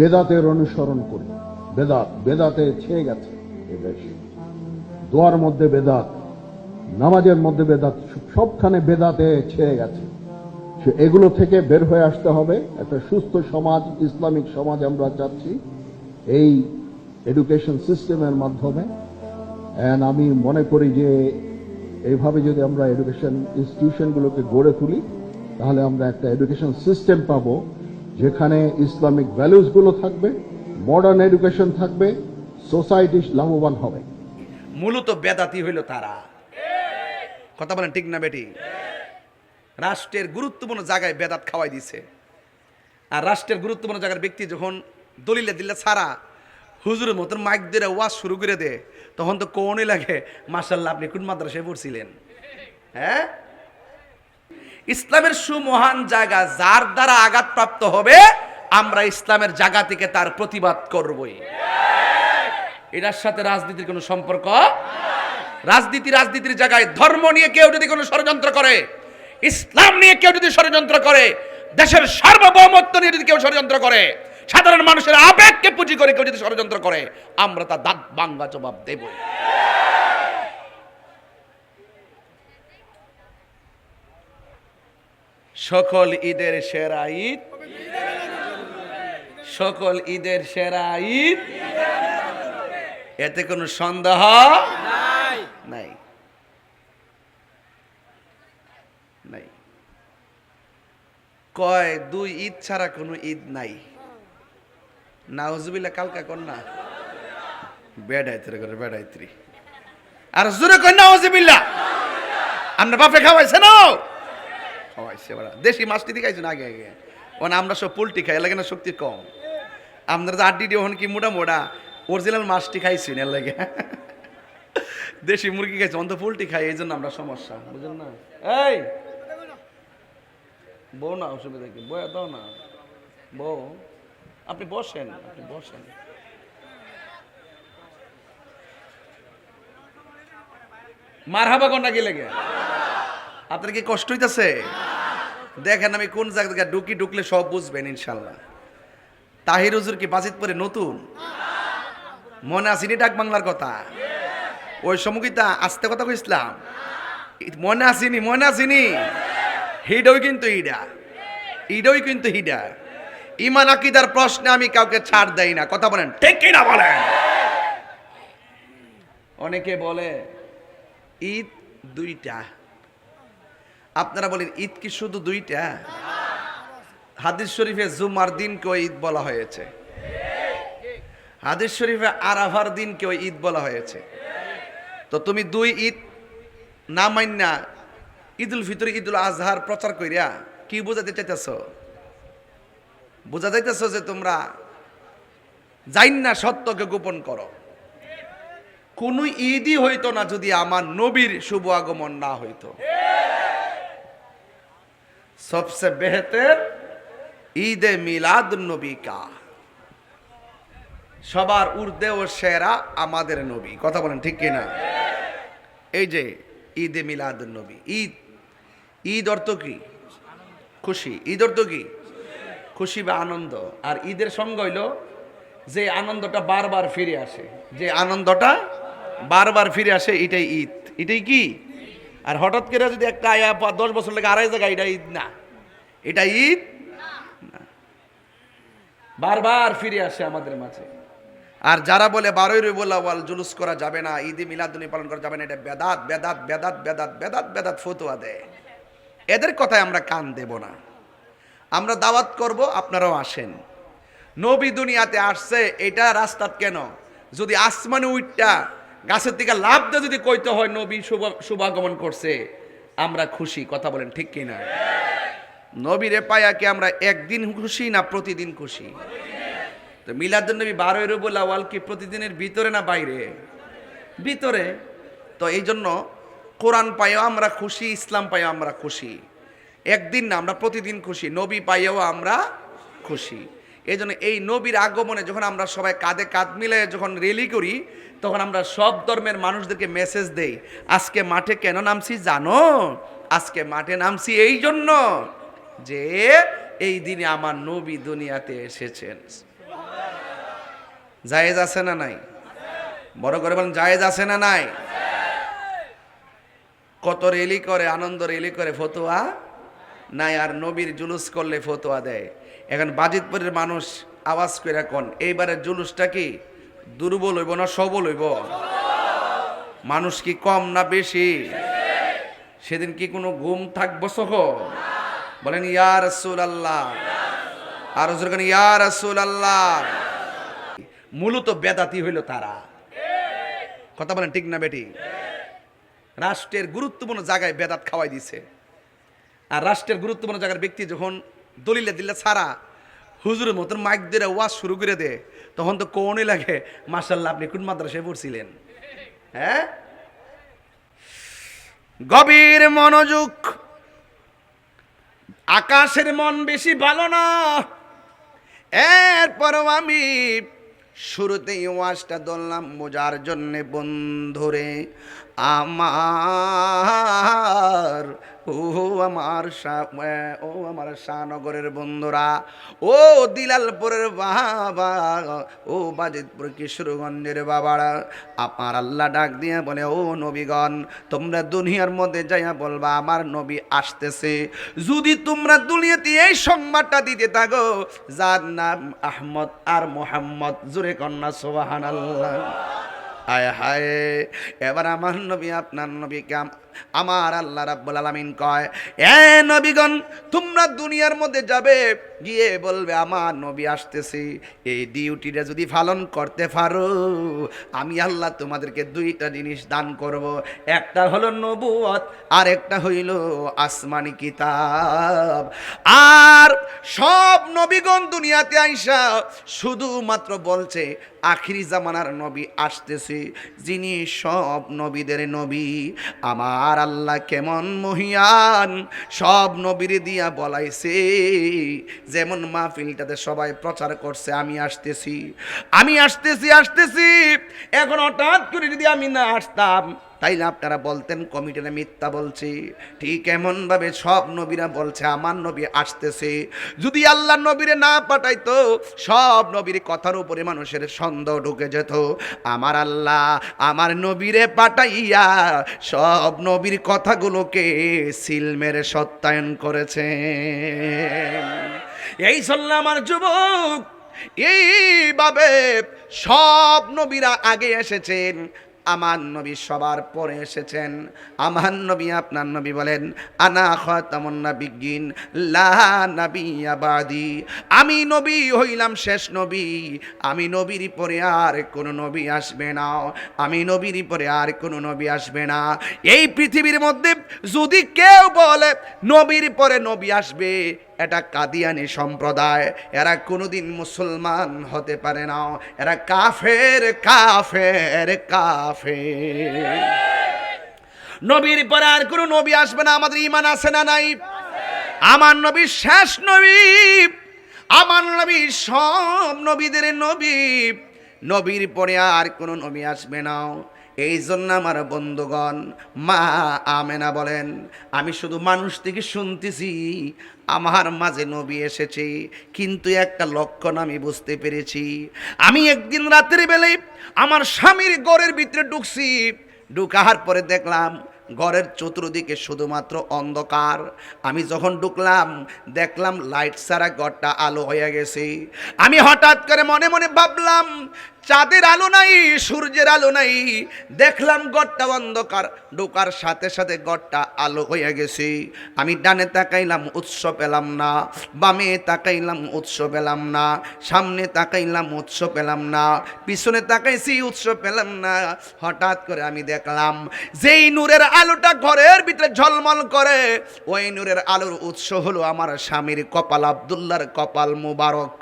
বেদাতের অনুসরণ করি। বেদাতে ছেয়ে গেছে এ দেশ। দোয়ার মধ্যে বেদাত, নামাজের মধ্যে বেদাত, সবখানে বেদাতে ছেয়ে গেছে। এগুলো থেকে বের হয়ে আসতে হবে। একটা সুস্থ সমাজ, ইসলামিক সমাজ আমরা চাচ্ছি এই এডুকেশন সিস্টেমের মাধ্যমে। আমি মনে করি যে এইভাবে যদি আমরা এডুকেশন ইনস্টিটিউশনগুলোকে গড়ে তুলি, তাহলে আমরা একটা এডুকেশন সিস্টেম পাবো যেখানে ইসলামিক ভ্যালুসগুলো থাকবে, মডার্ন এডুকেশন থাকবে, সোসাইটি লাভবান হবে। মূলত বেদাতি হইল তারা। কথা বলেন ঠিক না বেটি? রাষ্ট্রের গুরুত্বপূর্ণ জায়গায় বেদাত খাওয়াই দিছে। আর রাষ্ট্রের গুরুত্বপূর্ণ জায়গার ব্যক্তি যখন দলিলে দিলে ছাড়া হুজুরের মতন মাইক দিয়ে ওয়াজ শুরু করে দে, তখন তো কোনই লাগে মাশাআল্লাহ আপনি কোন মাদ্রাসায় পড়ছিলেন? হ্যাঁ, ইসলামের সুমহান জায়গা যার দ্বারা আঘাতপ্রাপ্ত হবে, আমরা ইসলামের জায়গা থেকে তার প্রতিবাদ করবই। এটার সাথে রাজনীতির কোনো সম্পর্ক। রাজনীতির জায়গায় ধর্ম নিয়ে কেউ যদি কোনো ষড়যন্ত্র করে, ইসলাম নিয়ে কেউ যদি ষড়যন্ত্র করে, দেশের সার্বভৌমত্ব নিয়ে যদি কেউ ষড়যন্ত্র করে, সাধারণ মানুষের আবেগকে পুঁজি করে কেউ যদি ষড়যন্ত্র করে, আমরা তার দাঁত ভাঙা জবাব দেব। সকল ঈদের সেরা ঈদ, সকল ঈদের সেরা ঈদ, এতে কোনো সন্দেহ নাই। কয় দুই ঈদ ছাড়া কোনো ঈদ নাই। নাউজুবিল্লাহ কালকা কর না, বেড়াইত্রি করে বেড়াইত্রি। আর জোরে কয় নাউজুবিল্লাহ। আমরা বাপে খাওয়াইছে না? খাওয়াইছে বড়। দেশি মাছটি খাইছেন আগে আগে। ওনা আমরা সব পোল্ট্রি খাই, লাগে না শক্তি কম। আমরা তো আড্ডি দিয়ে কি মোটা মোটা অরিজিনাল মাছটি খাইছি না লাগে। দেশি মুরগি খাইছে, অন্ত পোল্ট্রি খাই, এই জন্য আমরা সমস্যা, বুঝলেন না? এই বউ না, অসুবিধা কি? বয়া দাও না বউ, আপনি বসেন, আপনি বসেন। মারহাবা কন্যা কি লেগে? আপনার কি কষ্ট হইতেছে? দেখেন আমি কোন জায়গা ঢুকলে সব বুঝবেন ইনশাল্লাহ। তাহির হুজুর কি বাজিতপুরে নতুন? মনে আসেনি ডাক বাংলার কথা? ওই সমুখিতা আস্তে কথা কইছিলাম, মনে আসেনি? মনে আসেনি? হিডই কিন্তু ইডই কিন্তু হিডা। ইমান আকীদার প্রশ্নে আমি কাউকে ছাড় দেই না। কথা বলেন ঠিক কি না বলেন? অনেকে বলে ঈদ দুইটা। আপনারা বলেন ঈদ কি শুধু দুইটা? হাদিস শরীফে জুমার দিনকে ঈদ বলা হয়েছে, হাদিস শরীফে আরাফার দিনকে ঈদ বলা হয়েছে। তো তুমি দুই ঈদ না মাইন্না ঈদুল ফিতর ঈদুল আজহার প্রচার কইরা কি বোঝাতে চাইতেছ? বোঝা যাইতেছ যে তোমরা জাইন না সত্যকে গোপন করো। কোন ঈদই হইতো না যদি আমার নবীর শুভ আগমন না হইতো। সবসে বেহতর ঈদে মিলাদ নবী কা, সবার ঊর্ধ্বে ও সেরা আমাদের নবী। কথা বলেন ঠিক কিনা? এই যে ঈদে মিলাদ নবী, ঈদ, ঈদ অর্থ কি? খুশি। ঈদ অর্থ কি? খুশি বা আনন্দ। আর ঈদের সঙ্গে হইল যে আনন্দটা বারবার ফিরে আসে, যে আনন্দটা বারবার ফিরে আসে, এটাই ঈদ। এটাই কি? আর হঠাৎ করে যদি একটা 10 বছর লাগে আড়াই জায়গায়, এটা ঈদ না, এটা ঈদ না, বারবার ফিরে আসে আমাদের মাঝে। আর যারা বলে 12ই রবিউল আউয়াল জুলুস করা যাবে না, ঈদে মিলাদুন্নবী পালন করা যাবে না, এটা বেদাত বেদাত বেদাত বেদাত বেদাত বেদাত ফতোয়া দেয়। এদের কথায় আমরা কান দেব না। আমরা দাওয়াত করব, আপনারাও আসেন। নবী দুনিয়াতে আসছে, এটা রাস্তাত কেন? যদি আসমানে উইটটা গাছের থেকে লাভ দিয়ে যদি কইতে হয় নবী শুভাগমন করছে, আমরা খুশি। কথা বলেন ঠিক কিনা? নবীরে পায়া কি আমরা একদিন খুশি না প্রতিদিন খুশি? তো মিলাদুন নবী 12ই রবিউল আউয়াল কি প্রতিদিনের ভিতরে না বাইরে? ভিতরে। তো এই জন্য কোরআন পাইও আমরা খুশি, ইসলাম পাইও আমরা খুশি। একদিন না, আমরা প্রতিদিন খুশি। নবী পাইও আমরা খুশি। এই জন্য এই নবীর আগমনে যখন আমরা সবাই কাঁধে কাঁধ মিলে যখন রেলি করি, তখন আমরা সব ধর্মের মানুষদেরকে মেসেজ দেই, আজকে মাঠে কেন নামছি জানো? আজকে মাঠে নামছি এই জন্য যে এই দিনে আমার নবী দুনিয়াতে এসেছেন। জায়েজ আছে না নাই? বড় করে বলেন, জায়েজ আছে না নাই? কত রেলি করে, আনন্দ রেলি করে, ফতোয়া নাই। আর নবীর জুলুস করলে ফতোয়া দেয়। এখন বাজিতপুরের মানুষ আওয়াজ করে কোন এইবারের জুলুসটা কি দুর্বল হইব না সবল হইব? মানুষ কি কম না বেশি? সেদিন কি কোনো ঘুম থাকবো সহ? বলেন ইয়া রাসূলুল্লাহ, আর হুজুর বলেন ইয়া রাসূলুল্লাহ। মূলত বেদাতি হইল তারা। কথা বলেন ঠিক না বেটি? রাষ্ট্রের গুরুত্বপূর্ণ জায়গায় বেদাত খাওয়াই দিছে। আর রাষ্ট্রের গুরুত্বপূর্ণ জায়গার ব্যক্তি যখন দলিলে দিলে ছাড়া হুজুরের মতন মাইক দিয়ে ওয়াজ শুরু করে দে, তখন তো কোনই লাগে মাশাআল্লাহ আপনি কোন মাদ্রাসায় পড়ছিলেন? হ্যাঁ, গভীর মনোযোগ। আকাশের মন বেশি ভালো না। এরপরও আমি শুরুতেই ওয়াজটা ধরলাম বোঝার জন্যে বন্ধুরে আমার, ও আমার শাহনগরের বন্ধুরা, ও দিলালপুরের বাবা, ও বাজিতপুর কিশোরগঞ্জের বাবারা, আমার আল্লাহ ডাক দিয়ে বলে, ও নবীগণ, তোমরা দুনিয়ার মধ্যে যাইয়া বলবা আমার নবী আসতেছে। যদি তোমরা দুনিয়াতে এই সংবাদটা দিতে থাকো যার নাম আহমদ আর মোহাম্মদ, জোরে কন্যা সুবহানাল্লাহ। হায় হায়, এবার আমার নবী আপনার নবীকে আমার আল্লাহ রাব্বুল আলামিন কয়, এ নবীগণ, তোমরা দুনিয়ার মধ্যে যাবে, গিয়ে বলবে আমার নবী আসতেছে। এই ডিউটিটা যদি পালন করতে পারো, আমি আল্লাহ তোমাদেরকে দুইটা জিনিস দান করব। একটা হলো নবুয়ত, আর একটা হইল আসমানি কিতাব। আর সব নবীগণ দুনিয়াতে আইসা শুধুমাত্র বলছে আখিরি জামানার নবী আসতেছে, যিনি সব নবীদের নবী। আমার আল্লাহ কেমন মহিয়ান, সব নবীরে দিয়া বলাইছে। যেমন মাহফিলটাতে সবাই প্রচার করছে আমি আসতেছি, আমি আসতেছি আসতেছি, এখন হঠাৎ করে যদি আমি না আসতাম তাইলে আপনারা বলতেন কমিটিরা মিথ্যা বলছে। ঠিক এমনভাবে সব নবীরা বলছে আমার নবী আসতেছে। যদি আল্লাহ নবীরে না পাঠাইতো, সব নবীর কথার উপরে মানুষের সন্দেহ ঢুকে যেত। আমার আল্লাহ আমার নবীরে পাঠাইয়া সব নবীর কথাগুলোকে সিল মেরে সত্যায়ন করেছে। এই চললে আমার যুবক, এইভাবে সব নবীরা আগে এসেছেন, আমার নবী সবার পরে এসেছেন। আমার নবী আপনার নবী বলেন, আনা খাতামুন নাবিয়্যিন লা নাবিয়্যা বাদি, আমি নবী হইলাম শেষ নবী, আমি নবীর পরে আর কোনো নবী আসবে না, আমি নবীর পরে আর কোনো নবী আসবে না। এই পৃথিবীর মধ্যে যদি কেউ বলে নবীর পরে নবী আসবে, এটা কাদিয়ানি সম্প্রদায়, এরা কোনোদিন মুসলমান হতে পারে না, এরা কাফের কাফের কাফের। নবীর পরে আর কোনো নবী আসবে না, আমাদের ঈমান আছে না নাই? আমার নবী শেষ নবী, আমার নবী সব নবীদের নবী, নবীর পরে আর কোনো নবী আসবে না। এই জন্য আমার বন্ধুগণ, মা আমেনা বলেন, আমি শুধু মানুষ থেকে শুনতেছি আমার মাঝে নবী এসেছে, কিন্তু একটা লক্ষণ আমি বুঝতে পেরেছি। আমি একদিন রাতের বেলায় আমার স্বামীর ঘরের ভিতরে ঢুকছি, ঢুকার পরে দেখলাম ঘরের চতুর্দিকে শুধুমাত্র অন্ধকার। আমি যখন ঢুকলাম দেখলাম লাইট ছাড়া ঘরটা আলো হয়ে গেছে। আমি হঠাৎ করে মনে মনে ভাবলাম চাঁদের আলো নাই, সূর্যের আলো নাই, দেখলাম ঘরটা অন্ধকার। ঢোকার সাথে সাথে ঘরটা আলো হয়ে গেছে। আমি ডানে তাকাইলাম, উৎস পেলাম না, বামে তাকাইলাম, উৎস পেলাম না, সামনে তাকাইলাম, উৎস পেলাম না, পিছনে তাকাইছি, উৎস পেলাম না। হঠাৎ করে আমি দেখলাম যেই নূরের আলোটা ঘরের ভিতরে ঝলমল করে, ওই নূরের আলোর উৎস হলো আমার স্বামীর কপাল, আব্দুল্লাহর কপাল মুবারক।